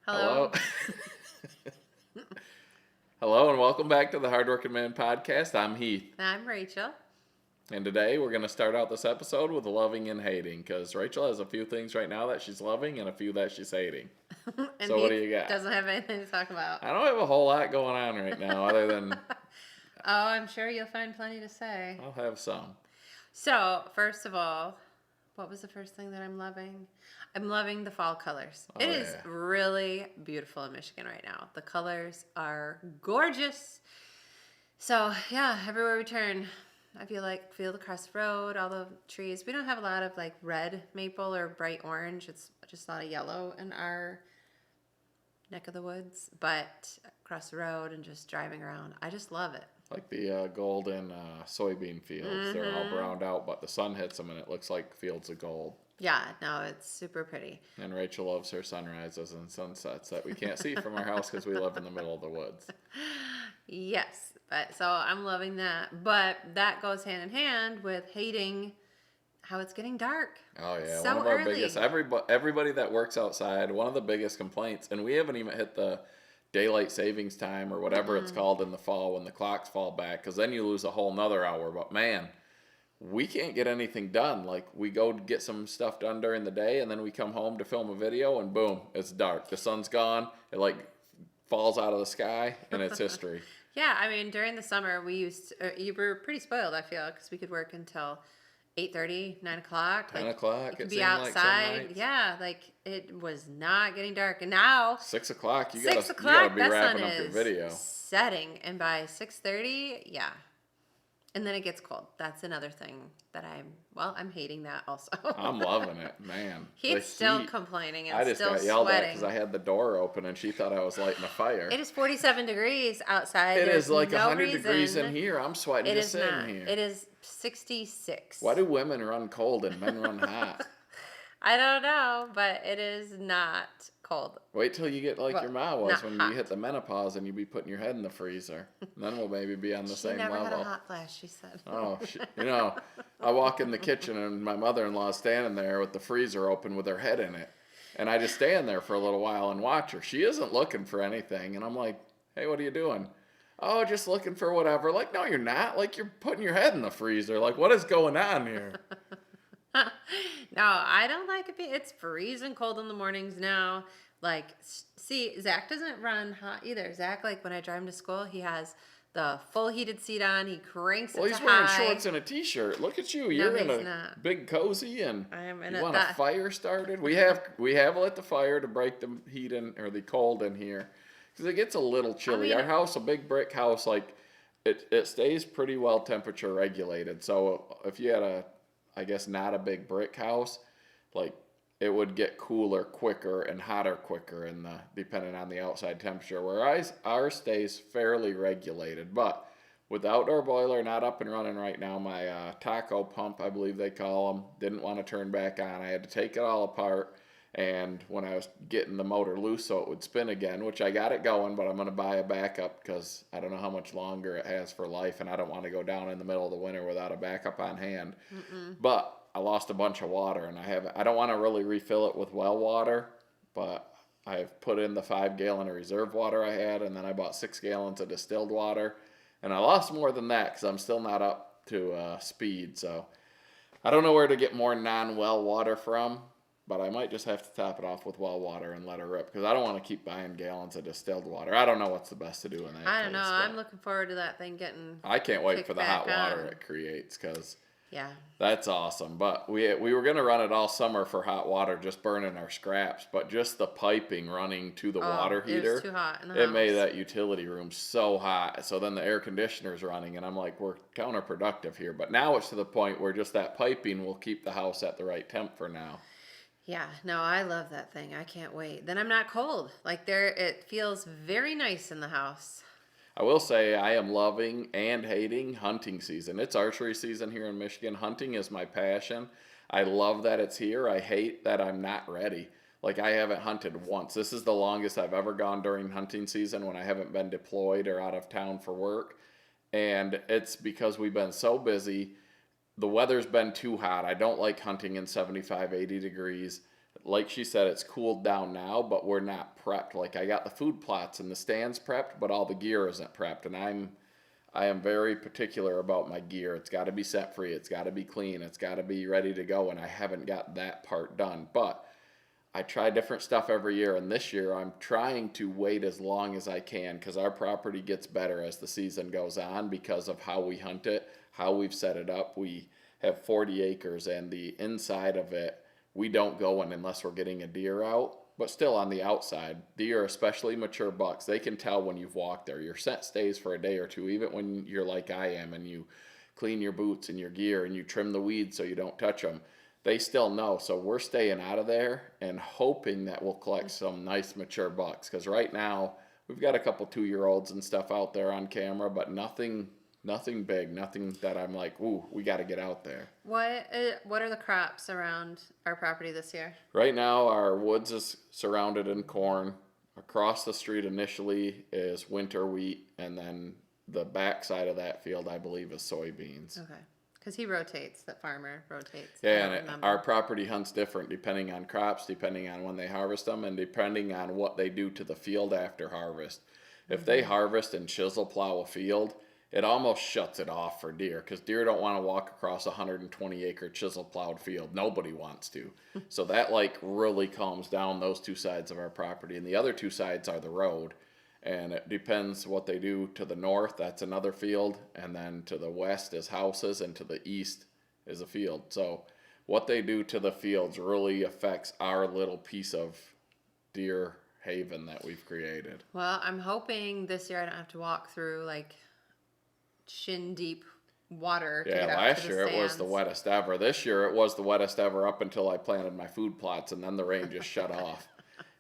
Hello. Hello. Hello, and welcome back to the Hardworking Man podcast. I'm Heath. I'm Rachel. And today we're going to start out this episode with loving and hating because Rachel has a few things right now that she's loving and a few that she's hating. And So, what he do you got? doesn't have anything to talk about. I don't have a whole lot going on right now other than Oh, I'm sure you'll find plenty to say. I'll have some. So, first of all, what was the first thing that I'm loving? I'm loving the fall colors. Oh, It is yeah. really beautiful in Michigan right now. The colors are gorgeous. So, yeah, everywhere we turn, I feel like field across the road, all the trees. We don't have a lot of like red maple or bright orange. It's just a lot of yellow in our neck of the woods, but across the road and just driving around, I just love it. Like the golden soybean fields. They're all browned out, but the sun hits them and it looks like fields of gold. Yeah, no, it's super pretty. And Rachel loves her sunrises and sunsets that we can't see from our house because we live in the middle of the woods. Yes, but so I'm loving that. But that goes hand in hand with hating how it's getting dark. Oh yeah, So one of our early. biggest everybody that works outside, one of the biggest complaints, and we haven't even hit the daylight savings time or whatever it's called in the fall when the clocks fall back, because then you lose a whole nother hour. But man, we can't get anything done. Like we go to get some stuff done during the day, and then we come home to film a video, and boom, it's dark. The sun's gone. It like falls out of the sky, and it's history. Yeah, I mean, during the summer, you were pretty spoiled, I feel, because we could work until 8:30, 9 o'clock. 10 Like, o'clock. you could It be seemed like some outside. nights. Yeah, like it was not getting dark. And now, 6 o'clock. You 6 gotta you gotta o'clock, be that wrapping sun up your is video. setting. And by 6:30, yeah. And then it gets cold. That's another thing that I'm hating that also. I'm loving it, man. The He's still heat. complaining and I just still got yelled at sweating. because I had the door open and she thought I was lighting a fire. It is 47 degrees outside. It There's is like no 100 degrees reason. in here. I'm sweating It just is sitting not. here. It is 66. Why do women run cold and men run hot? I don't know, but it is not cold. Wait till you get like Well, your ma was not when hot. you hit the menopause and you be putting your head in the freezer. And then we'll maybe be on the She same never level. had a hot flash, she said. Oh, I walk in the kitchen and my mother-in-law's standing there with the freezer open with her head in it. And I just stand there for a little while and watch her. She isn't looking for anything. And I'm like, hey, what are you doing? Oh, just looking for whatever. Like, no, you're not. Like, you're putting your head in the freezer. Like, what is going on here? No, I don't like it. It's freezing cold in the mornings now. Like, see, Zach doesn't run hot either. Zach, like, when I drive him to school, he has the full heated seat on. He cranks it Well, to he's wearing high. shorts and a t-shirt. Look at you. You're in he's a not. big cozy and I am in you a- want a that- fire started. We have lit the fire to break the heat in or the cold in here because it gets a little chilly. mean- Our house, a big brick house, like it stays pretty well temperature regulated. So if you had I guess not a big brick house, like it would get cooler quicker and hotter quicker depending on the outside temperature. Whereas ours stays fairly regulated, but with the outdoor boiler not up and running right now, my taco pump, I believe they call them, didn't want to turn back on. I had to take it all apart, and when I was getting the motor loose so it would spin again, which I got it going, but I'm going to buy a backup because I don't know how much longer it has for life, and I don't want to go down in the middle of the winter without a backup on hand. But I lost a bunch of water, and I don't want to really refill it with well water, but I've put in the 5 gallon of reserve water I had, and then I bought 6 gallons of distilled water. And I lost more than that because I'm still not up to speed. So I don't know where to get more non-well water from, but I might just have to top it off with well water and let it rip because I don't want to keep buying gallons of distilled water. I don't know what's the best to do in that I don't know. case, I'm but looking forward to that thing getting. I can't wait kicked for the hot back water on. it creates because Yeah. that's awesome. But we were going to run it all summer for hot water, just burning our scraps. But just the piping running to the water It heater, was too hot in the it made house. that utility room so hot. So then the air conditioner's running, and I'm like, we're counterproductive here. But now it's to the point where just that piping will keep the house at the right temp for now. Yeah, no, I love that thing. I can't wait. Then I'm not cold. Like it feels very nice in the house. I will say I am loving and hating hunting season. It's archery season here in Michigan. Hunting is my passion. I love that it's here. I hate that I'm not ready. Like I haven't hunted once. This is the longest I've ever gone during hunting season when I haven't been deployed or out of town for work. And it's because we've been so busy. The weather's been too hot. I don't like hunting in 75, 80 degrees. like she said, it's cooled down now, but we're not prepped. Like I got the food plots and the stands prepped, but all the gear isn't prepped. And I am very particular about my gear. It's got to be set free. It's got to be clean. It's got to be ready to go. And I haven't got that part done. But I try different stuff every year. And this year I'm trying to wait as long as I can because our property gets better as the season goes on because of how we hunt it, how we've set it up. We have 40 acres and the inside of it, we don't go in unless we're getting a deer out. But still on the outside, deer, especially mature bucks, they can tell when you've walked there. Your scent stays for a day or two, even when you're like I am and you clean your boots and your gear and you trim the weeds so you don't touch them. They still know. So we're staying out of there and hoping that we'll collect some nice mature bucks. Because right now, we've got a couple 2-year-olds and stuff out there on camera, but nothing big, nothing that I'm like, ooh, we got to get out there. What are the crops around our property this year? Right now, our woods is surrounded in corn. Across the street initially is winter wheat, and then the back side of that field, I believe, is soybeans. Okay. Because he rotates, that farmer rotates. I Yeah, don't and remember. our property hunts different depending on crops, depending on when they harvest them, and depending on what they do to the field after harvest. If they harvest and chisel plow a field, it almost shuts it off for deer because deer don't want to walk across a 120-acre chisel plowed field. Nobody wants to. So that like really calms down those two sides of our property. And the other two sides are the road. And it depends what they do to the north. That's another field. And then to the west is houses and to the east is a field. So what they do to the fields really affects our little piece of deer haven that we've created. Well, I'm hoping this year I don't have to walk through like shin deep water to Yeah, get out last to the year it was the stands. wettest ever. This year it was the wettest ever up until I planted my food plots and then the rain just shut off.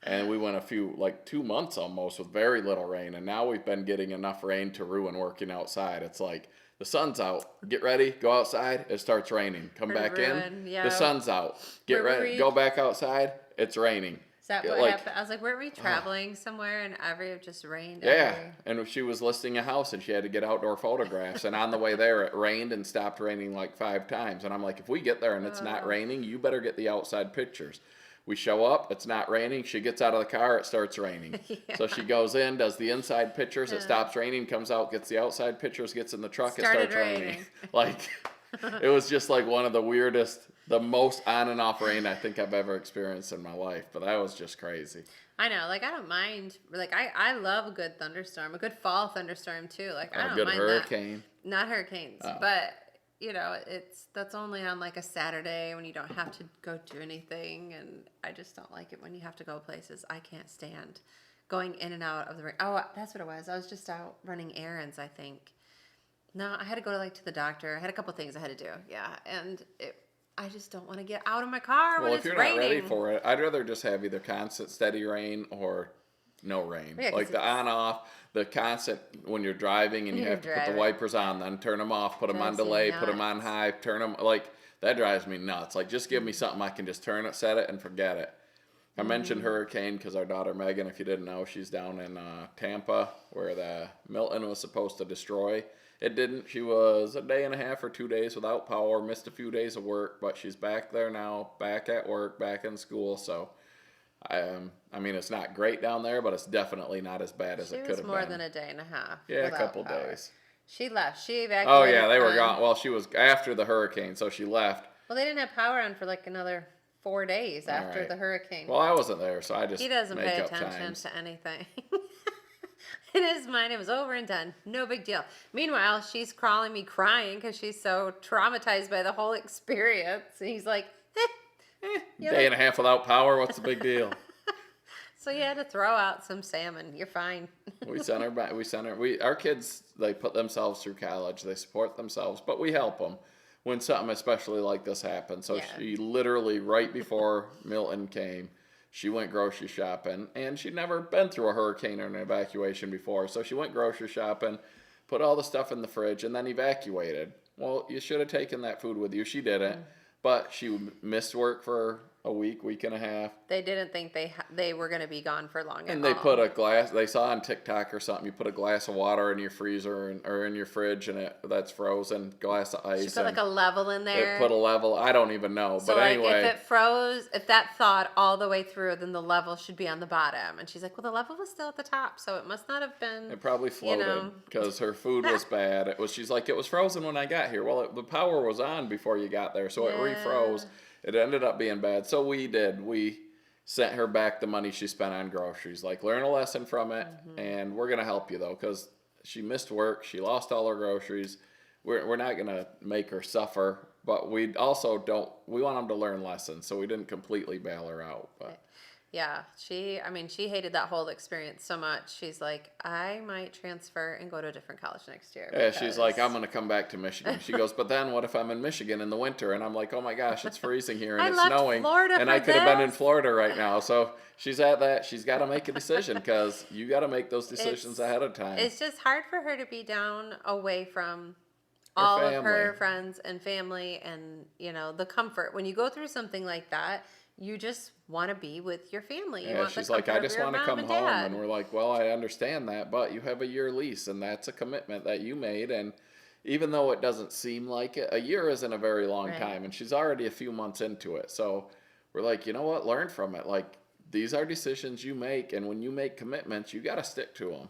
And we went 2 months almost with very little rain. And now we've been getting enough rain to ruin working outside. It's like the sun's out. Get ready, go outside. It starts raining. Come Or back ruin, in. yeah. The sun's out. Get Where were ready, we? go back outside. It's raining. Is that Yeah, what like- happened? I was like, weren't we traveling somewhere and it just rained? Yeah, and she was listing a house and she had to get outdoor photographs. And on the way there, it rained and stopped raining like 5 times. And I'm like, if we get there and it's not raining, you better get the outside pictures. We show up, it's not raining. She gets out of the car, it starts raining. Yeah. So she goes in, does the inside pictures, it stops raining, comes out, gets the outside pictures, gets in the truck, Started it starts raining. raining. Like, it was just like one of the weirdest, the most on and off rain I think I've ever experienced in my life. But that was just crazy. I know, like I don't mind. Like I love a good thunderstorm, a good fall thunderstorm too. Like I A don't good mind hurricane. that. Not hurricanes, Oh. but you know, that's only on like a Saturday when you don't have to go do anything, and I just don't like it when you have to go places. I can't stand going in and out of the rain. Oh, that's what it was. I was just out running errands, I think. No, I had to go to the doctor. I had a couple things I had to do. Yeah, and I just don't want to get out of my car when Well, if it's you're raining. not ready for it, I'd rather just have either constant steady rain or no rain. Yeah, 'cause like the it's- on off, the constant when you're driving and you You're have to put the driving. wipers on, then turn them off, put them on Drives you delay, put them on nuts. high, turn them like that drives me nuts. Like just give me something I can just turn it, set it, and forget it. I mentioned hurricane because our daughter Megan, if you didn't know, she's down in Tampa where the Milton was supposed to destroy. It didn't. She was a day and a half or 2 days without power, missed a few days of work, but she's back there now, back at work, back in school. So, I mean, it's not great down there, but it's definitely not as bad as She it could was have more been. than a day and a half. Yeah, a without couple power. days. She left. She Oh evacuated. yeah, they were on- gone. Well, she was after the hurricane, so she left. Well, they didn't have power on for like another 4 days after right. the hurricane. Well, I wasn't there, so I just He doesn't make pay up attention times. to anything. In his mind, it was over and done. No big deal. Meanwhile, she's calling me crying because she's so traumatized by the whole experience. And he's like, you're Day and a half without power. What's the big deal? so you had to throw out some salmon. You're fine. We sent her back. Our kids, they put themselves through college. They support themselves, but we help them when something especially like this happens. So Yeah. she literally, right before Milton came, she went grocery shopping, and she'd never been through a hurricane or an evacuation before. So she went grocery shopping, put all the stuff in the fridge, and then evacuated. Well, you should have taken that food with you. She didn't, but she missed work for a week and a half. They didn't think they were going to be gone for long And at they all. put a glass, they saw on TikTok or something, you put a glass of water in your freezer or in your fridge and that's frozen, glass of She ice. put like And a level in there. it put a level, I don't even know. So But like anyway, if it froze, if that thawed all the way through, then the level should be on the bottom. And she's like, well, the level was still at the top, so it must not have been. it probably floated know. because her food was bad. She's like, it was frozen when I got here. Well, the power was on before you got there, so it Yeah. refroze. It ended up being bad. So we sent her back the money she spent on groceries. Like, learn a lesson from it, and we're gonna help you though, because she missed work, she lost all her groceries. We're not gonna make her suffer, but we also don't. We want them to learn lessons, so we didn't completely bail her out. But Yeah, she hated that whole experience so much. She's like, I might transfer and go to a different college next year. yeah, she's like, I'm because gonna come back to Michigan. She goes, but then what if I'm in Michigan in the winter? And I'm like, oh my gosh, it's freezing here and I it's left snowing, Florida and for I could have been in this." Florida right now. So she's at that. She's got to make a decision because you got to make those decisions It's- ahead of time. It's just hard for her to be down away from Her all of her family. friends and family and, the comfort. When you go through something like that, you just want to be with your family. You Yeah, want she's the like, I comfort of just your want to mom come and home. dad. And we're like, well, I understand that, but you have a year lease, and that's a commitment that you made. And even though it doesn't seem like it, a year isn't a very long Right. time, and she's already a few months into it. So we're like, you know what? Learn from it. Like, these are decisions you make, and when you make commitments, you got to stick to them.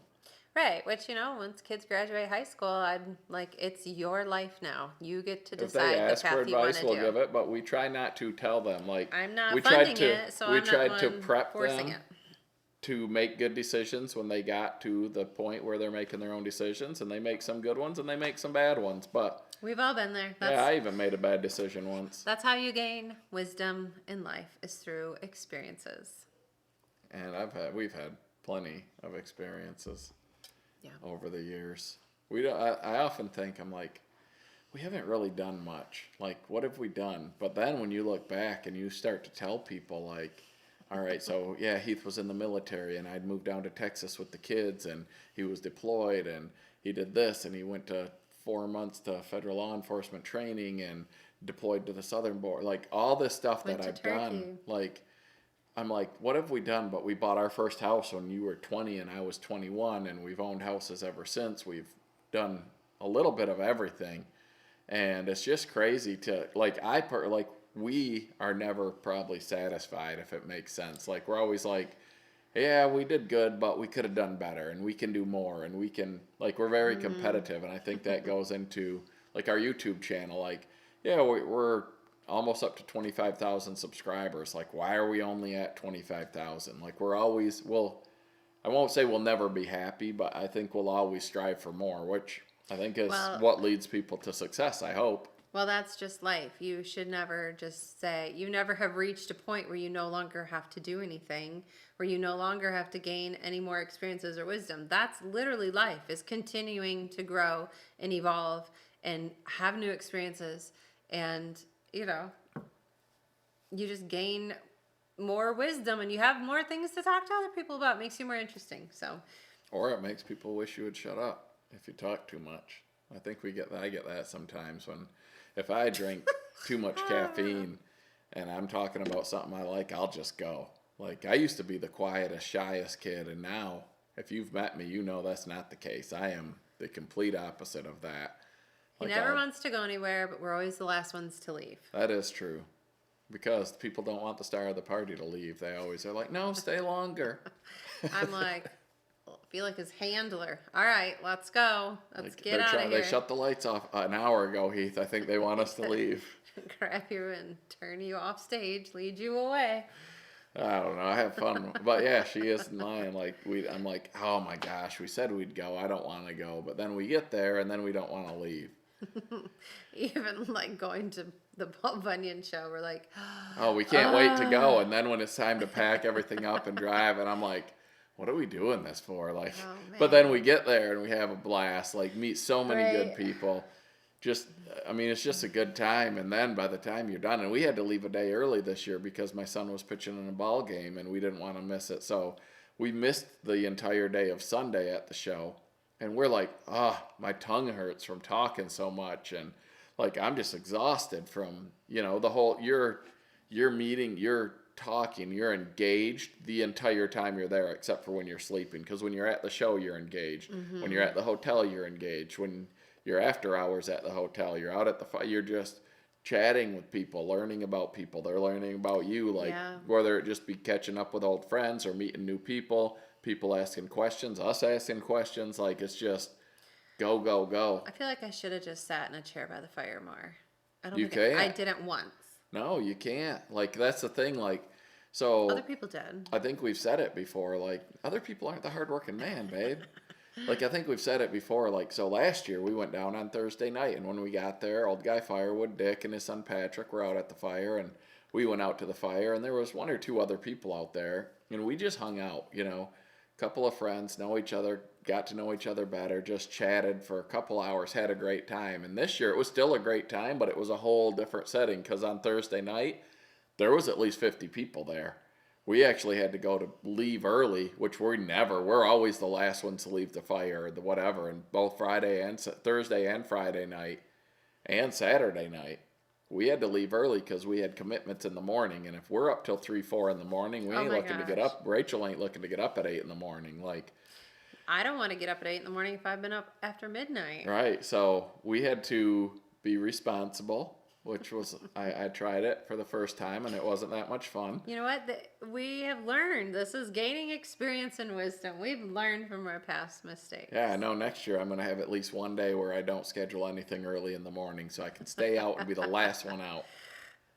Right, which once kids graduate high school, I'm like, it's your life now. You get to If they decide the ask for path you want advice, to we'll do. give it, but we try not to tell them. Like, I'm not we funding tried to, it, so we I'm tried not to one prep forcing them it. to make good decisions when they got to the point where they're making their own decisions, and they make some good ones and they make some bad ones. But We've all been there. yeah, I even made a bad decision once. That's how you gain wisdom in life, is through experiences. And we've had plenty of experiences Yeah. over the years. We don't, I often think, I'm like, we haven't really done much. Like, what have we done? But then when you look back and you start to tell people, like, all right, so yeah, Heath was in the military and I'd moved down to Texas with the kids and he was deployed and he did this and he went to 4 months to federal law enforcement training and deployed to the southern border. Like, all this stuff Went that to I've Turkey. done, like, I'm like, what have we done? But we bought our first house when you were 20 and I was 21, and we've owned houses ever since. We've done a little bit of everything, and it's just crazy to like. We are never probably satisfied, if it makes sense. Like, we're always like, yeah, we did good, but we could have done better, and we can do more, and we can like. We're very competitive, and I think that goes into like our YouTube channel. Like, yeah, we're almost up to 25,000 subscribers. Like, why are we only at 25,000? Like, we're always, I won't say we'll never be happy, but I think we'll always strive for more, which I think is what leads people to success, I hope. Well, that's just life. You should never just say, you never have reached a point where you no longer have to do anything, where you no longer have to gain any more experiences or wisdom. That's literally life, is continuing to grow and evolve and have new experiences. And you just gain more wisdom and you have more things to talk to other people about. It makes you more interesting. So, Or it makes people wish you would shut up if you talk too much. I think I get that sometimes if I drink too much caffeine and I'm talking about something I like, I'll just go. Like, I used to be the quietest, shyest kid, and now, if you've met me, you know that's not the case. I am the complete opposite of that. he never wants to go anywhere, but we're always the last ones to leave. That is true. Because people don't want the star of the party to leave. They always are like, no, stay longer. I'm like, I feel like his handler. All right, let's go. Let's Like, get out of here. They shut the lights off an hour ago, Heath. I think they want us to leave. Grab you and turn you off stage, lead you away. I don't know. I have fun. But yeah, she isn't lying. Like, I'm like, oh my gosh, we said we'd go. I don't want to go. But then we get there and then we don't want to leave. Even like going to the Paul Bunyan show, we're like, Oh, we can't wait to go. And then when it's time to pack everything up and drive, and I'm like, what are we doing this for? Like, Oh, but then man. we get there and we have a blast. Like, meet so many good Right. people. It's just a good time. And then by the time you're done, and we had to leave a day early this year because my son was pitching in a ball game and we didn't want to miss it. So we missed the entire day of Sunday at the show. And we're like, my tongue hurts from talking so much. And like, I'm just exhausted from, the whole, you're meeting, you're talking, you're engaged the entire time you're there, except for when you're sleeping. Because when you're at the show, you're engaged. When you're at the hotel, you're engaged. When you're after hours at the hotel, you're out at the you're just chatting with people, learning about people. They're learning about you, like Yeah. whether it just be catching up with old friends or meeting new people asking questions, us asking questions. Like it's just go, go, go. I feel like I should have just sat in a chair by the fire more. I don't You think I can't. didn't once. No, you can't. Like that's the thing. Like so. Other people did. I think we've said it before. Like other people aren't the hardworking man, babe. Like I think we've said it before. Like so, last year we went down on Thursday night, and when we got there, old guy Firewood, Dick, and his son Patrick were out at the fire, and we went out to the fire, and there was one or two other people out there, and we just hung out. You know, a couple of friends, know each other, got to know each other better, just chatted for a couple hours, had a great time. And this year it was still a great time, but it was a whole different setting because on Thursday night there was at least 50 people there. We actually had to go to leave early, which we're always the last ones to leave the fire or the whatever. And both Thursday and Friday night and Saturday night, we had to leave early because we had commitments in the morning. And if we're up till 3, 4 in the morning, we Oh ain't my looking to get gosh. up. Rachel ain't looking to get up at 8 in the morning. Like, I don't want to get up at 8 in the morning if I've been up after midnight. right. So we had to be responsible, which was, I tried it for the first time and it wasn't that much fun. You know what? We have learned. This is gaining experience and wisdom. We've learned from our past mistakes. Yeah, I know next year I'm going to have at least one day where I don't schedule anything early in the morning so I can stay out and be the last one out.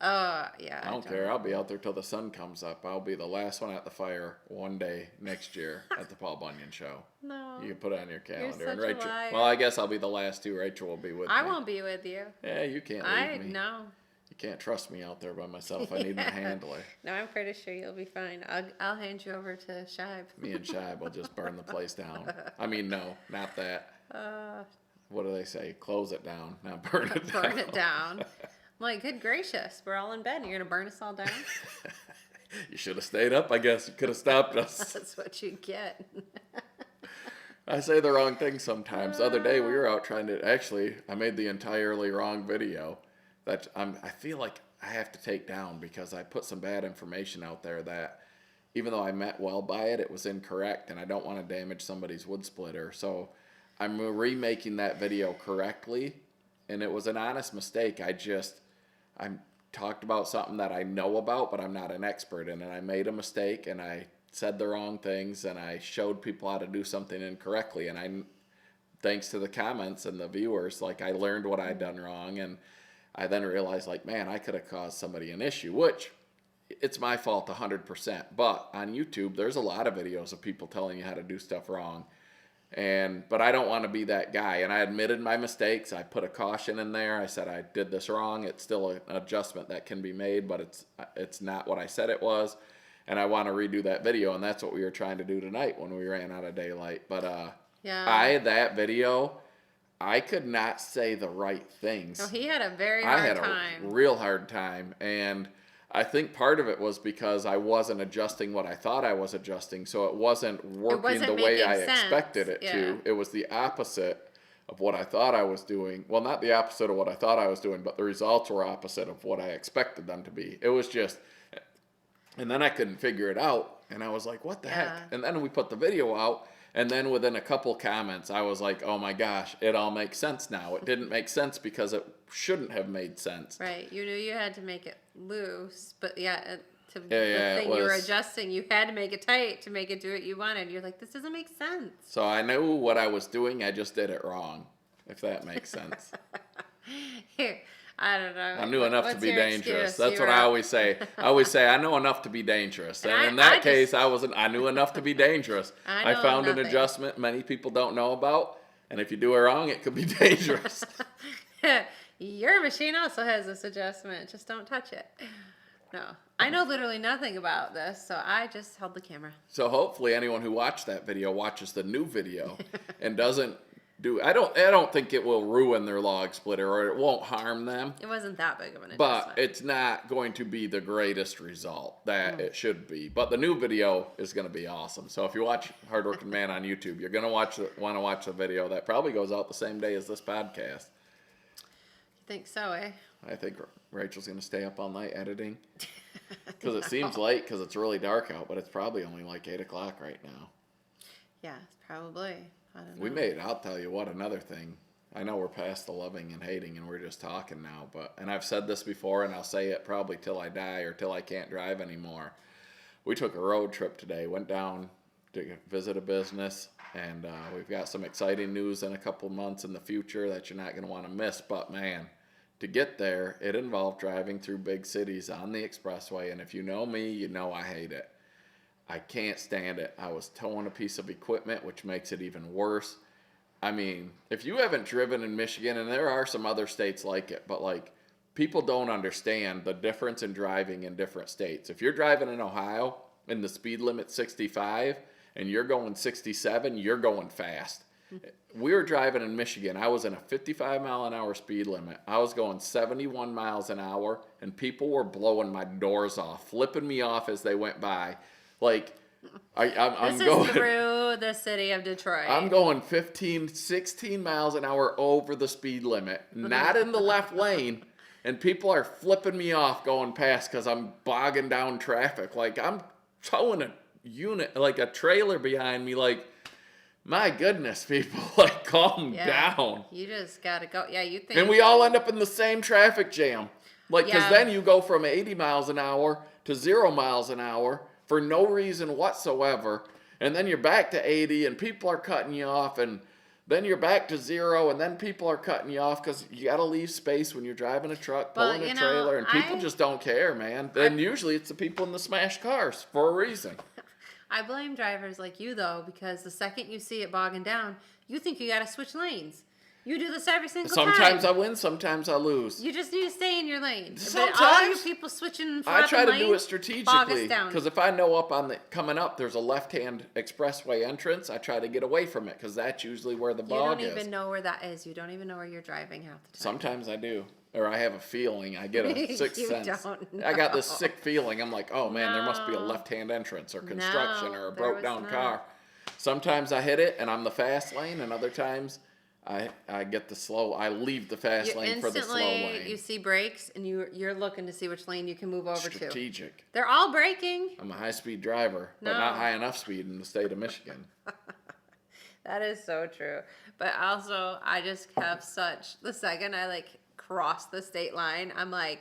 Yeah. I don't care. I'll be out there till the sun comes up. I'll be the last one at the fire one day next year at the Paul Bunyan show. No. You can put it on your calendar. such And a Rachel, liar. well, I guess I'll be the last too. Rachel will be with I me. won't be with you. Yeah, you can't leave me. No. You can't trust me out there by myself. I need a handler. No, I'm pretty sure you'll be fine. I'll hand you over to Shibe. Me and Shib will just burn the place down. I mean, no, not that. What do they say? Close it down, not burn it down. Burn it down. I'm like, good gracious, we're all in bed and you're gonna burn us all down? You should have stayed up, I guess. You could have stopped us. That's what you get. I say the wrong thing sometimes. The other day we were out trying to, actually, I made the entirely wrong video that I feel like I have to take down because I put some bad information out there that even though I meant well by it, it was incorrect and I don't want to damage somebody's wood splitter. So I'm remaking that video correctly and it was an honest mistake. I talked about something that I know about, but I'm not an expert in it. I made a mistake and I said the wrong things and I showed people how to do something incorrectly. And thanks to the comments and the viewers, like I learned what I'd done wrong. And I then realized like, man, I could have caused somebody an issue, which it's my fault 100%. But on YouTube, there's a lot of videos of people telling you how to do stuff wrong. But I don't want to be that guy. And I admitted my mistakes. I put a caution in there. I said I did this wrong. It's still an adjustment that can be made, but it's not what I said it was. And I want to redo that video. And that's what we were trying to do tonight when we ran out of daylight. But Yeah. that video, I could not say the right things. Oh, he had a very I hard had time. a real hard time. And I think part of it was because I wasn't adjusting what I thought I was adjusting, so it wasn't working wasn't the way I making sense. expected it Yeah. to. It was the opposite of what I thought I was doing. Well, not the opposite of what I thought I was doing, but the results were opposite of what I expected them to be. It was just, and then I couldn't figure it out, and I was like, what the heck? Yeah. And then we put the video out, and then within a couple comments, I was like, oh my gosh, it all makes sense now. It didn't make sense because it shouldn't have made sense. Right. You knew you had to make it loose, but yeah, the it thing you were was- adjusting, you had to make it tight to make it do what you wanted. You're like, this doesn't make sense. So I knew what I was doing, I just did it wrong, if that makes sense. Here, I don't know. I knew enough to What's be your dangerous. excuse? That's You what were I out. always say. I always say I know enough to be dangerous. And And in I that just- case, I knew enough to be dangerous. I know found an nothing. adjustment many people don't know about, and if you do it wrong, it could be dangerous. Your machine also has this adjustment. Just don't touch it. No. I know literally nothing about this, so I just held the camera. So hopefully anyone who watched that video watches the new video and doesn't do I don't think it will ruin their log splitter or it won't harm them. It wasn't that big of an But adjustment. it's not going to be the greatest result that it should be. But the new video is going to be awesome. So if you watch Hardworking Man on YouTube, you're going to want to watch the video that probably goes out the same day as this podcast. You think so, eh? I think Rachel's going to stay up all night editing. Because it seems late because it's really dark out, but it's probably only like 8 o'clock right now. Yeah, probably. I don't know. We made, I'll tell you what, another thing. I know we're past the loving and hating and we're just talking now, and I've said this before and I'll say it probably till I die or till I can't drive anymore. We took a road trip today, went down to visit a business, and we've got some exciting news in a couple months in the future that you're not going to want to miss. But man, to get there, it involved driving through big cities on the expressway, and if you know me, you know I hate it. I can't stand it. I was towing a piece of equipment, which makes it even worse. I mean, if you haven't driven in Michigan, and there are some other states like it, but like, people don't understand the difference in driving in different states. If you're driving in Ohio and the speed limit's 65 and you're going 67, you're going fast. We were driving in Michigan. I was in a 55 mile an hour speed limit. I was going 71 miles an hour, and people were blowing my doors off, flipping me off as they went by. Like, I'm This going is through the city of Detroit. I'm going 15, 16 miles an hour over the speed limit, not in the left lane, and people are flipping me off going past because I'm bogging down traffic. Like, I'm towing a unit, like a trailer behind me. Like, my goodness, people, like, calm down. You just gotta go. Yeah, you think. And we all end up in the same traffic jam. Like, because Yeah. then you go from 80 miles an hour to 0 miles an hour for no reason whatsoever. And then you're back to 80 and people are cutting you off. And then you're back to 0 and then people are cutting you off because you got to leave space when you're driving a truck, Well, pulling a you know, trailer. And people I- just don't care, man. And usually it's the people in the smashed cars for a reason. I blame drivers like you though, because the second you see it bogging down, you think you gotta switch lanes. You do this every single Sometimes I time. win, sometimes I lose. You just need to stay in your lane. But Sometimes. all you people switching, I try to do it bog us strategically down. because if I know up on the coming up there's a left-hand expressway entrance, I try to get away from it because that's usually where the You bog don't is. even know where that is. You don't even know where you're driving half the time. Sometimes I do, or I have a feeling. I get a sixth You sense. don't I got this know. sick feeling. I'm like, oh man, there must be a No. left-hand entrance or construction No, or a there broke down was car. not. Sometimes I hit it and I'm the fast lane, and other times I get the slow. I leave the fast You lane for the slow instantly lane. you see brakes and you're looking to see which lane you can move over to. Strategic. They're all braking. I'm a high-speed driver, but No. not high enough speed in the state of Michigan. That is so true. But also, I just have such, the second I like cross the state line, I'm like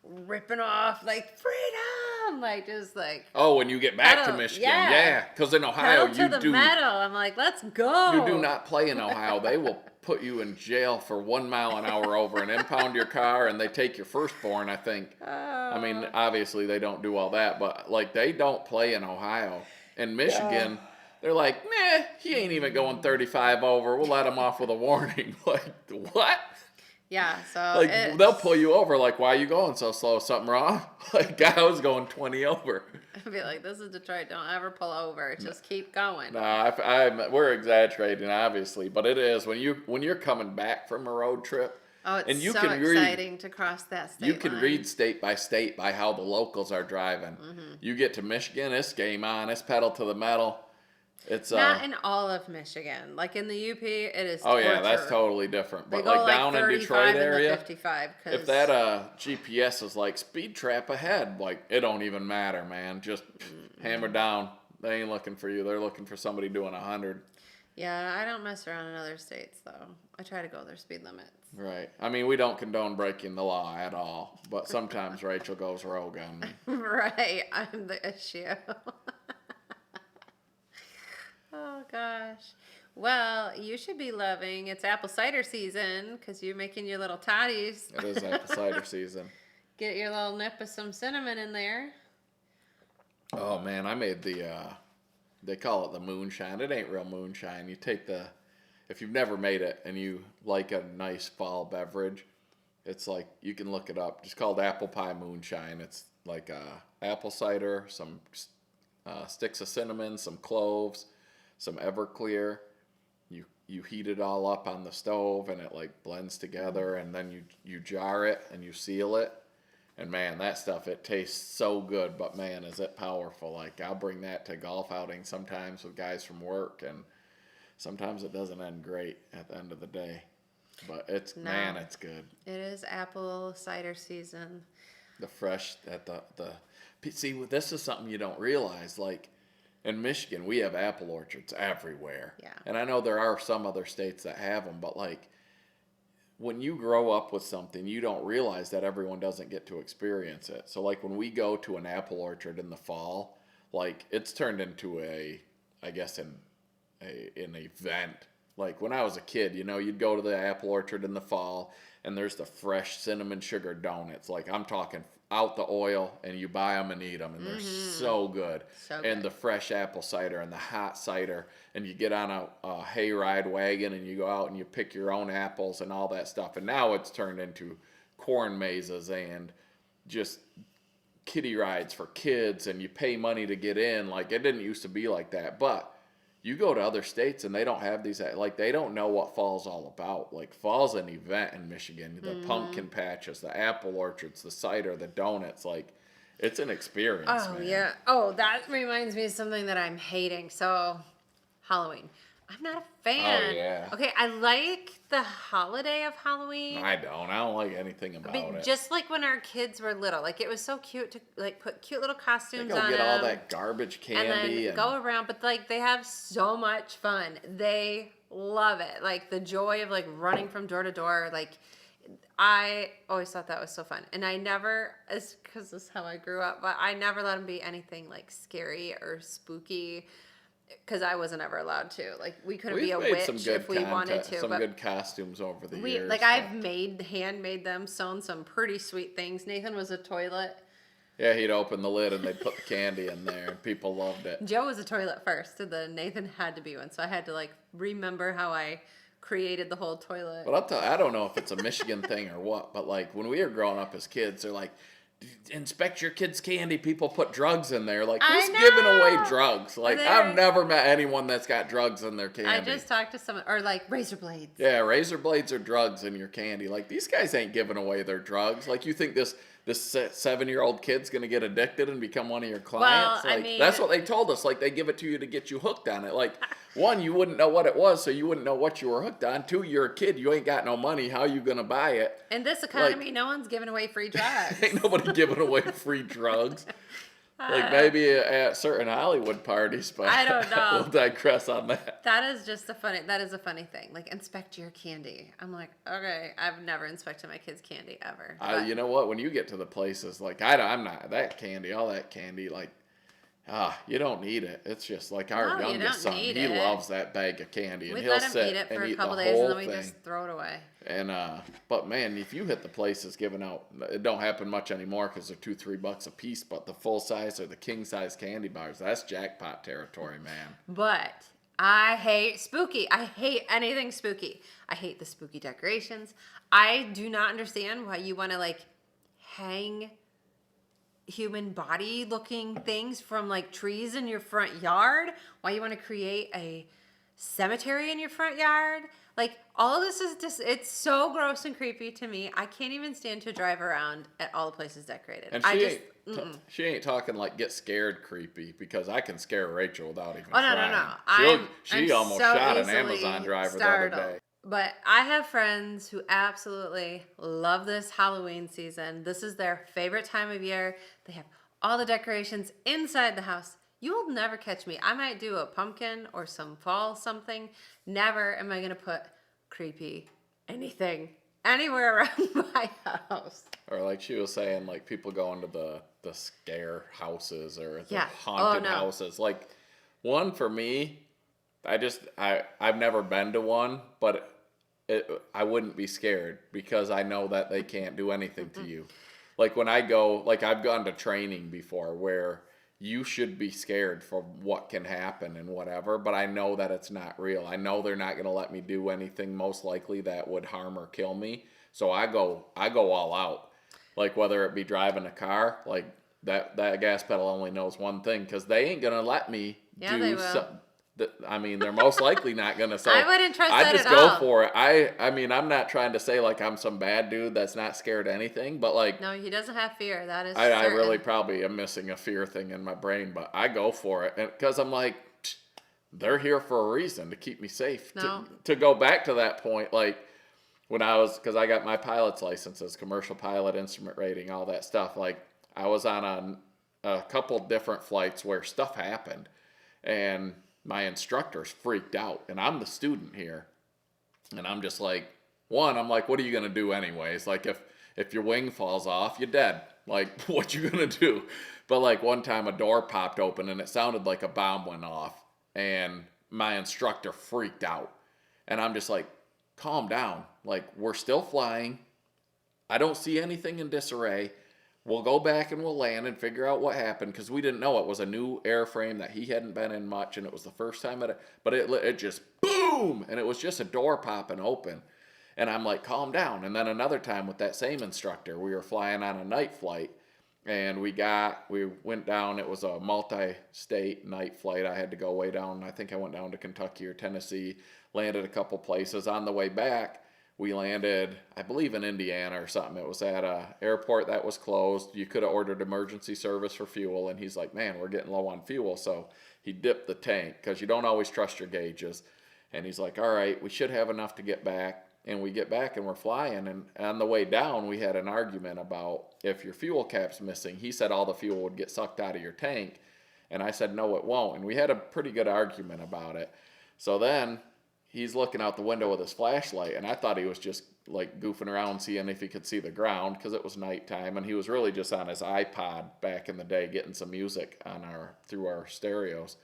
ripping off like freedom, like just like Oh, when you get back to Pedal, Michigan, yeah. yeah, because in Ohio pedal to the metal. I'm like, let's go. you do not play in Ohio. They will put you in jail for 1 mile an hour over and impound your car, and they take your firstborn. I think. I mean, obviously they don't do all that, but like they don't play in Ohio. In Michigan, they're like, nah, he ain't even going 35 over. We'll let him off with a warning. Like what? Yeah, so Like it's- they'll pull you over. Like, why are you going so slow? Something wrong? Like I was going 20 over. I'd be like, this is Detroit. Don't ever pull over. Just keep going. Nah, we're exaggerating, obviously, but it is when you're coming back from a road trip. Oh, it's and you so can read- exciting to cross that state You can line. read state by how the locals are driving. Mm-hmm. You get to Michigan, it's game on, it's pedal to the metal. It's Not in all of Michigan. Like in the UP, it is oh yeah, that's torture. totally different. They But go like down in 35 Detroit and the area, 55 if that GPS is like speed trap ahead, like it don't even matter, man. Just hammer down. They ain't looking for you. They're looking for somebody doing 100. Yeah, I don't mess around in other states though. I try to go their speed limits. Right. I mean, we don't condone breaking the law at all, but sometimes Rachel goes rogue on me. Right, I'm the issue. Oh gosh. Well, you should be loving it's apple cider season because you're making your little toddies. It is apple cider season. Get your little nip of some cinnamon in there. Oh man, I made they call it the moonshine. It ain't real moonshine. You take if you've never made it and you like a nice fall beverage, it's like, you can look it up. It's called apple pie moonshine. It's like apple cider, some sticks of cinnamon, some cloves, some Everclear. You heat it all up on the stove and it like blends together, and then you jar it and you seal it. And man, that stuff, it tastes so good, but man, is it powerful. Like I'll bring that to golf outings sometimes with guys from work, and sometimes it doesn't end great at the end of the day. But it's man, it's good. It is apple cider season. The fresh at the See, this is something you don't realize. Like in Michigan, we have apple orchards everywhere. Yeah. And I know there are some other states that have them, but like when you grow up with something, you don't realize that everyone doesn't get to experience it. So like when we go to an apple orchard in the fall, like it's turned into I guess an event. Like when I was a kid, you'd go to the apple orchard in the fall and there's the fresh cinnamon sugar donuts. Like I'm talking out the oil, and you buy them and eat them, and they're so good. So And good. the fresh apple cider and the hot cider, and you get on a hayride wagon and you go out and you pick your own apples and all that stuff. And now it's turned into corn mazes and just kiddie rides for kids, and you pay money to get in. Like it didn't used to be like that, but you go to other states and they don't have these, like they don't know what fall's all about. Like fall's an event in Michigan. The pumpkin patches, the apple orchards, the cider, the donuts, like it's an experience. Oh, man. yeah. Oh, that reminds me of something that I'm hating. So, Halloween. I'm not a fan. Oh, yeah. Okay, I like the holiday of Halloween. I don't like anything about I mean, it. just like when our kids were little, like it was so cute to like put cute little They costumes go on get all them that garbage and candy then go around. But like they have so much fun. They love it. Like the joy of like running from door to door. Like I always thought that was so fun, and I never, because this is how I grew up, but I never let them be anything like scary or spooky. Because I wasn't ever allowed to. Like we couldn't be We've a made witch some good if we wanted to. some but good costumes over the years. like but- I've handmade them, sewn some pretty sweet things. Nathan was a toilet. Yeah, he'd open the lid and they'd put the candy in there, and people loved it. Joe was a toilet first, and then Nathan had to be one. So I had to like remember how I created the whole toilet. But I'll tell you, I don't know if it's a Michigan thing or what, but like when we were growing up as kids, they're like, inspect your kids' candy. People put drugs in there. Like, I who's giving away know! drugs? Like, They're- I've never met anyone that's got drugs in their candy. I just talked to someone, or like razor blades. Yeah, razor blades are drugs in your candy. Like, these guys ain't giving away their drugs. Like, you think this 7-year-old kid's gonna get addicted and become one of your clients? I Like, mean- that's what they told us. Like, they give it to you to get you hooked on it. Like, one, you wouldn't know what it was, so you wouldn't know what you were hooked on. Two, you're a kid, you ain't got no money. How you gonna buy it? In this economy, no one's giving away free drugs. Ain't nobody giving away free drugs. Like maybe at certain Hollywood parties, but I don't know. We'll digress on that. That is a funny thing. Like inspect your candy. I'm like, okay, I've never inspected my kids' candy ever. But You know what? When you get to the places, like I'm not that candy, all that candy, like you don't need it. It's just like our No, you youngest don't son. need He it. loves that bag of candy, and we he'll let him sit eat it for and a eat couple the days, and whole then we thing. just throw it away. And but man, if you hit the places giving out, it don't happen much anymore because they're $2-3 a piece. But the full size or the king size candy bars, that's jackpot territory, man. But I hate spooky. I hate anything spooky. I hate the spooky decorations. I do not understand why you want to like hang human body looking things from like trees in your front yard. Why you want to create a cemetery in your front yard. Like all of this is just, it's so gross and creepy to me. I can't even stand to drive around at all the places decorated. And she ain't talking like get scared creepy, because I can scare Rachel without even Oh, no, trying. no, no. She I'm almost so shot an easily Amazon driver startled. the other day. But I have friends who absolutely love this Halloween season. This is their favorite time of year. They have all the decorations inside the house. You will never catch me. I might do a pumpkin or some fall something. Never am I going to put creepy anything anywhere around my house. Or like she was saying, like people go into the scare houses or the Yeah. haunted Oh, no. houses. Like one for me, I've never been to one, but I wouldn't be scared because I know that they can't do anything to you. Like when I go, like I've gone to training before where you should be scared for what can happen and whatever, but I know that it's not real. I know they're not going to let me do anything most likely that would harm or kill me. So I go all out. Like whether it be driving a car, like that gas pedal only knows one thing, because they ain't going to let me Yeah, do they will. something. I mean, they're most likely not going to. So I wouldn't trust I that just at go all. for it. I mean, I'm not trying to say like I'm some bad dude that's not scared of anything, but like No, he doesn't have fear. That is I certain. really probably am missing a fear thing in my brain, but I go for it, and because I'm like, they're here for a reason to keep me safe. No. To go back to that point, like when because I got my pilot's licenses, commercial pilot, instrument rating, all that stuff. Like I was on a couple different flights where stuff happened, and my instructors freaked out, and I'm the student here, and I'm just like, I'm like, what are you gonna do anyways? Like, if your wing falls off, you're dead. Like, what you gonna do? But like one time, a door popped open, and it sounded like a bomb went off, and my instructor freaked out, and I'm just like, calm down. Like, we're still flying. I don't see anything in disarray. We'll go back and we'll land and figure out what happened, because we didn't know it was a new airframe that he hadn't been in much, and it was the first time but it just boom, and it was just a door popping open, and I'm like, calm down. And then another time with that same instructor, we were flying on a night flight, and we went down. It was a multi-state night flight. I had to go way down. I think I went down to Kentucky or Tennessee, landed a couple places. On the way back, we landed, I believe, in Indiana or something. It was at a airport that was closed. You could have ordered emergency service for fuel, and he's like, man, we're getting low on fuel. So he dipped the tank, because you don't always trust your gauges. And he's like, all right, we should have enough to get back. And we get back and we're flying, and on the way down, we had an argument about if your fuel cap's missing. He said all the fuel would get sucked out of your tank, and I said, no, it won't. And we had a pretty good argument about it. So then he's looking out the window with his flashlight, and I thought he was just like goofing around, seeing if he could see the ground, because it was nighttime, and he was really just on his iPod back in the day, getting some music through our stereos.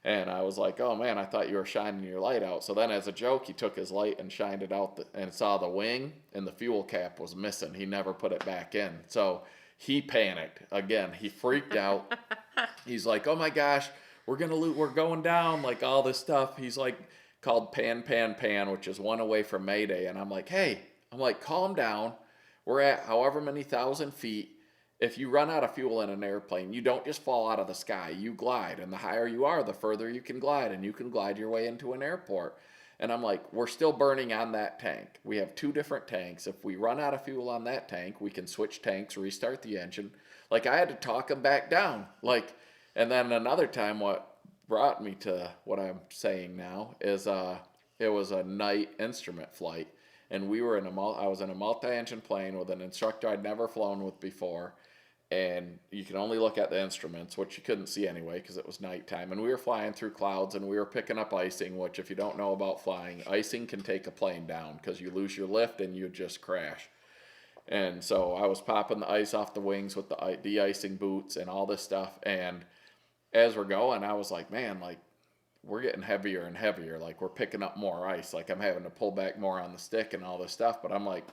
And I was like, oh man, I thought you were shining your light out. So then as a joke, he took his light and shined it out and saw the wing, and the fuel cap was missing. He never put it back in. So he panicked. Again, he freaked out. He's like, oh my gosh, we're going down, like all this stuff. He's like, called pan, which is one away from Mayday. And I'm like, hey, calm down. We're at however many thousand feet. If you run out of fuel in an airplane, you don't just fall out of the sky. You glide, and the higher you are, the further you can glide, and you can glide your way into an airport. And I'm like, we're still burning on that tank. We have 2 different tanks. If we run out of fuel on that tank, we can switch tanks, restart the engine. Like, I had to talk him back down. Like, and then another time, what brought me to what I'm saying now is it was a night instrument flight, and we were I was in a multi-engine plane with an instructor I'd never flown with before, and you can only look at the instruments, which you couldn't see anyway because it was nighttime, and we were flying through clouds, and we were picking up icing, which if you don't know about flying, icing can take a plane down because you lose your lift and you just crash. And so I was popping the ice off the wings with the de-icing boots and all this stuff, and as we're going, I was like, man, like, we're getting heavier and heavier, like we're picking up more ice, like I'm having to pull back more on the stick and all this stuff, but I'm like,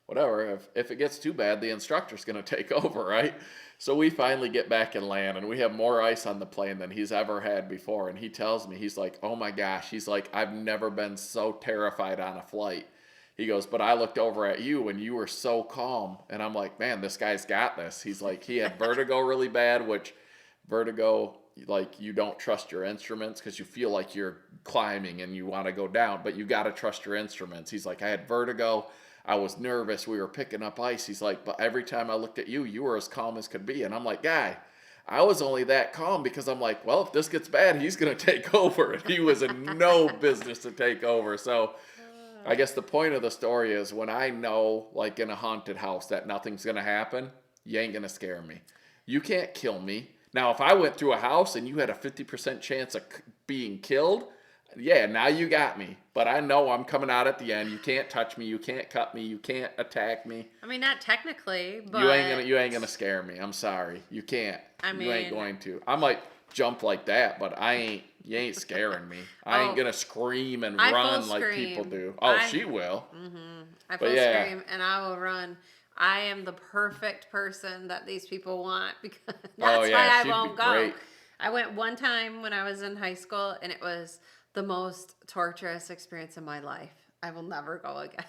whatever, if it gets too bad, the instructor's going to take over, right? So we finally get back and land, and we have more ice on the plane than he's ever had before, and he tells me, he's like, oh my gosh, he's like, I've never been so terrified on a flight. He goes, but I looked over at you and you were so calm. And I'm like, man, this guy's got this. He's like, he had vertigo really bad, which vertigo, like, you don't trust your instruments because you feel like you're climbing and you want to go down, but you got to trust your instruments. He's like, I had vertigo. I was nervous. We were picking up ice. He's like, but every time I looked at you, you were as calm as could be. And I'm like, guy, I was only that calm because I'm like, well, if this gets bad, he's going to take over. And he was in no business to take over. So I guess the point of the story is when I know, like in a haunted house, that nothing's going to happen, you ain't going to scare me. You can't kill me. Now, if I went through a house and you had a 50% chance of being killed, yeah, now you got me. But I know I'm coming out at the end. You can't touch me. You can't cut me. You can't attack me. I mean, not technically, but You ain't gonna scare me. I'm sorry. You can't. You ain't going to. I might jump like that, but you ain't scaring me. I ain't gonna scream and run like people do. Oh, she will. I full scream and I will run. I am the perfect person that these people want because that's why I won't go. Great. I went one time when I was in high school, and it was the most torturous experience of my life. I will never go again.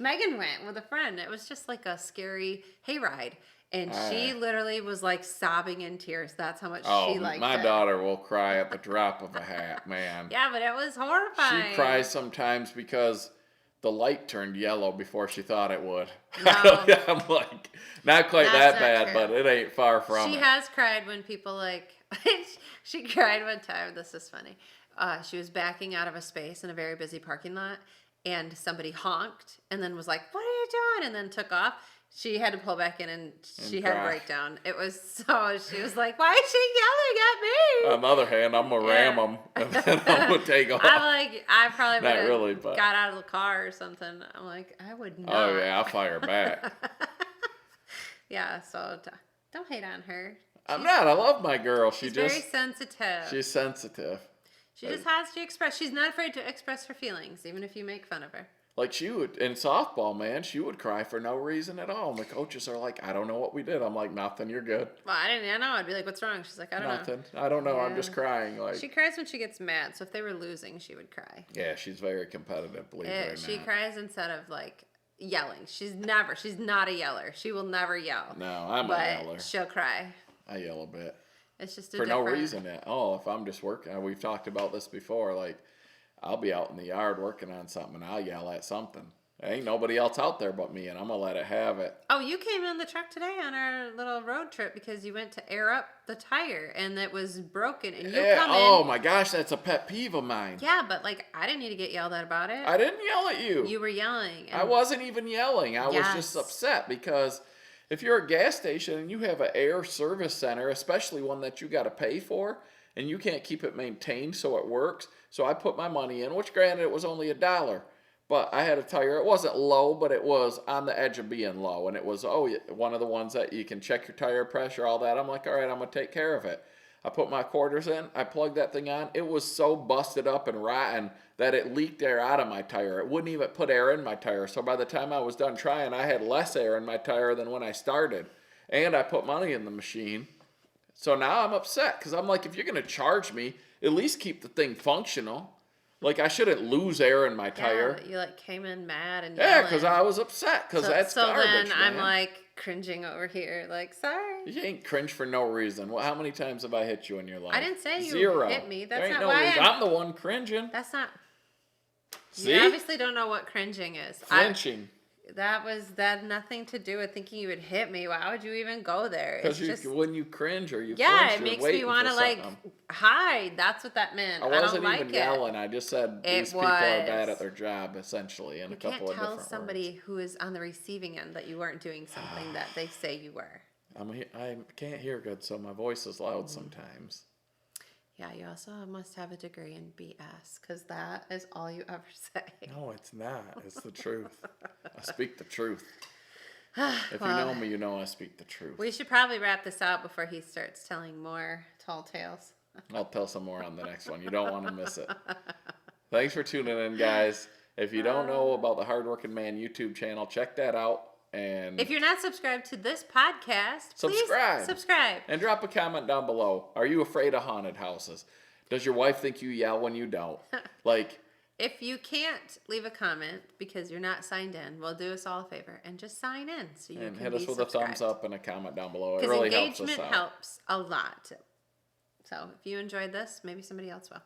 Megan went with a friend. It was just like a scary hayride. And she literally was like sobbing in tears. That's how much she liked it. My daughter will cry at the drop of a hat, man. Yeah, but it was horrifying. She cries sometimes because the light turned yellow before she thought it would. No. I'm like, not quite that bad, but it ain't far from it. She has cried when people like, she cried one time. This is funny. She was backing out of a space in a very busy parking lot, and somebody honked and then was like, what are you doing? And then took off. She had to pull back in and she had a cry. breakdown. It was so, she was like, why is she yelling at me? On the other hand, I'm gonna ram them and then I'm gonna take off. I'm like, I probably would Not have really, but got out of the car or something. I'm like, I would not. oh yeah, I'll fire back. Yeah, so don't hate on her. I'm not. I love my girl. She's very sensitive. She's sensitive. She just has to express. She's not afraid to express her feelings, even if you make fun of her. Like she would in softball, man. She would cry for no reason at all. And the coaches are like, "I don't know what we did." I'm like, "Nothing. You're good." Well, I didn't know. I'd be like, "What's wrong?" She's like, "I don't know." Nothing. I don't know. I'm Yeah. just crying. Like She cries when she gets mad. So if they were losing, she would cry. yeah, she's very competitive. Believe it or not. She cries instead of like yelling. She's not a yeller. She will never yell. No, I'm a But yeller. she'll cry. I yell a bit It's just a for no different- reason. If I'm just working, we've talked about this before. Like I'll be out in the yard working on something, and I'll yell at something. There ain't nobody else out there but me, and I'm gonna let it have it. Oh, you came in the truck today on our little road trip because you went to air up the tire and it was broken. And you Yeah, come oh in. my gosh, that's a pet peeve of mine. Yeah, but like I didn't need to get yelled at about it. I didn't yell at you. You were yelling. I wasn't even yelling. I was just Yes. upset because if you're a gas station and you have an air service center, especially one that you got to pay for, and you can't keep it maintained so it works, so I put my money in, which granted it was only $1. But I had a tire. It wasn't low, but it was on the edge of being low. And it was, one of the ones that you can check your tire pressure, all that. I'm like, all right, I'm going to take care of it. I put my quarters in. I plugged that thing on. It was so busted up and rotten that it leaked air out of my tire. It wouldn't even put air in my tire. So by the time I was done trying, I had less air in my tire than when I started. And I put money in the machine. So now I'm upset because I'm like, if you're going to charge me, at least keep the thing functional. Like, I shouldn't lose air in my tire. Yeah, you like came in mad and Yeah, yelling. because I was upset because that's so garbage, then I'm man. like cringing over here, like sorry. You ain't cringe for no reason. Well, how many times have I hit you in your life? I didn't say you 0. hit me. That's there ain't not no why reason. I'm- I'm the one cringing. That's not. See? You obviously don't know what cringing is. Flinching. That had nothing to do with thinking you would hit me. Why would you even go there? It's Because just when you cringe or you yeah, flinch, it you're makes me waiting want to for like something. hide. That's what that meant. I I wasn't don't like even it. yelling. I just said It these people are bad was. at their job, essentially, in You a couple can't of tell different somebody words. who is on the receiving end that you weren't doing something that they say you were. I can't hear good, so my voice is loud Mm. sometimes. Yeah, you also must have a degree in BS because that is all you ever say. No, it's not. It's the truth. I speak the truth. If you know me, you know I speak the truth. We should probably wrap this out before he starts telling more tall tales. I'll tell some more on the next one. You don't want to miss it. Thanks for tuning in, guys. If you don't know about the Hardworking Man YouTube channel, check that out. And If you're not subscribed to this podcast, Subscribe. please subscribe. and drop a comment down below. Are you afraid of haunted houses? Does your wife think you yell when you don't? Like, If you can't leave a comment because you're not signed in, well, do us all a favor and just sign in so you and can hit us be with a thumbs subscribed. up and a comment down below. It Because really helps engagement us out. helps a lot. So if you enjoyed this, maybe somebody else will.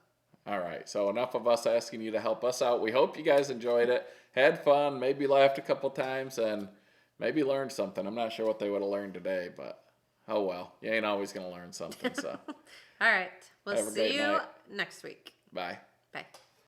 All right, so enough of us asking you to help us out. We hope you guys enjoyed it, had fun, maybe laughed a couple times, and maybe learned something. I'm not sure what they would have learned today, but oh well. You ain't always going to learn something, so All right. We'll Have a see great you night. next week. bye. Bye.